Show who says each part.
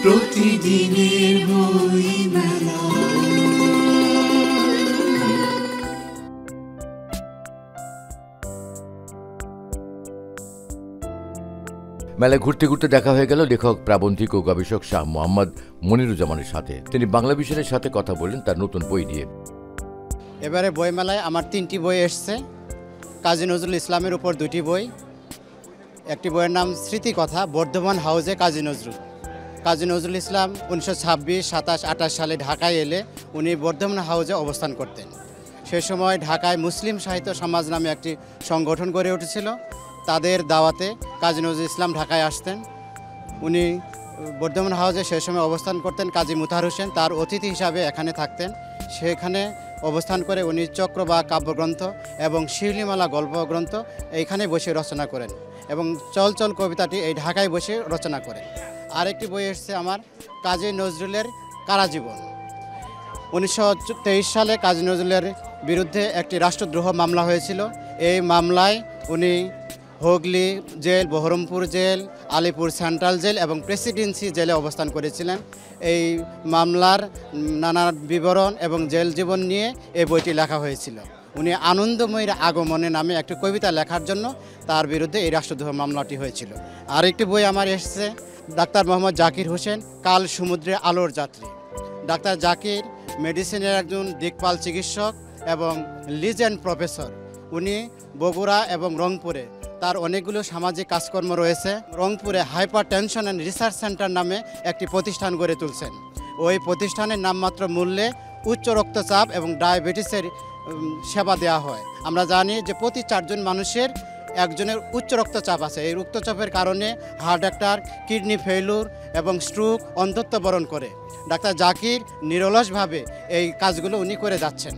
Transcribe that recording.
Speaker 1: প্রতিদিনের বইমেলা।
Speaker 2: মেলায় ঘুরতে ঘুরতে দেখা হয়ে গেল লেখক, প্রাবন্ধিক ও গবেষক শাহ মোহাম্মদ মনিরুজ্জামানের সাথে। তিনি বাংলা ভিশনের সাথে কথা বললেন তার নতুন বই নিয়ে।
Speaker 3: এবারে বইমেলায় আমার 3টি বই এসছে। কাজী নজরুল ইসলামের উপর 2টি বই। একটি বইয়ের নাম স্মৃতিকথা, বর্ধমান হাউজে কাজী নজরুল। কাজী নজরুল ইসলাম 1926, 27, 28 সালে ঢাকায় এলে উনি বর্ধমান হাউজে অবস্থান করতেন। সে সময় ঢাকায় মুসলিম সাহিত্য সমাজ নামে একটি সংগঠন গড়ে উঠেছিল। তাদের দাওয়াতে কাজী নজরুল ইসলাম ঢাকায় আসতেন। উনি বর্ধমান হাউজে সে সময় অবস্থান করতেন। কাজী মুতাহার হোসেন তার অতিথি হিসাবে এখানে থাকতেন। সেখানে অবস্থান করে উনি চক্র বা কাব্যগ্রন্থ এবং শিউলিমালা গল্পগ্রন্থ এইখানে বসে রচনা করেন এবং চল চল কবিতাটি এই ঢাকায় বসে রচনা করেন। আরেকটি বই এসছে আমার, কাজী নজরুলের কারাজীবন। 1923 সালে কাজী নজরুলের বিরুদ্ধে একটি রাষ্ট্রদ্রোহ মামলা হয়েছিল। এই মামলায় উনি Hooghly jail, Berhampore jail, Alipore central jail এবং প্রেসিডেন্সি জেলে অবস্থান করেছিলেন। এই মামলার নানা বিবরণ এবং জেল জীবন নিয়ে এই বইটি লেখা হয়েছিল। উনি আনন্দময়ীর আগমনে নামে একটি কবিতা লেখার জন্য তার বিরুদ্ধে এই রাষ্ট্রদ্রোহ মামলাটি হয়েছিল। আরেকটি বই আমার এসেছে, ডাক্তার মোহাম্মদ জাকির হোসেন, কাল সমুদ্রে আলোর যাত্রী। ডাক্তার জাকির মেডিসিনের একজন দিকপাল চিকিৎসক এবং লিজেন্ড প্রফেসর। উনি বগুড়া এবং রংপুরে তার অনেকগুলো সামাজিক কাজকর্ম রয়েছে। রংপুরে hyper tension and research centre নামে একটি প্রতিষ্ঠান গড়ে তুলছেন। ওই প্রতিষ্ঠানের নামমাত্র মূল্যে উচ্চ রক্তচাপ এবং ডায়াবেটিসের সেবা দেওয়া হয়। আমরা জানি যে প্রতি 4 জন মানুষের একজনের উচ্চ রক্তচাপ আছে। এই রক্তচাপের কারণে হার্ট অ্যাটাক, কিডনি ফেইলুর এবং স্ট্রোক, অন্ধত্ব বরণ করে। ডাক্তার জাকির নিরলসভাবে এই কাজগুলো উনি করে যাচ্ছেন।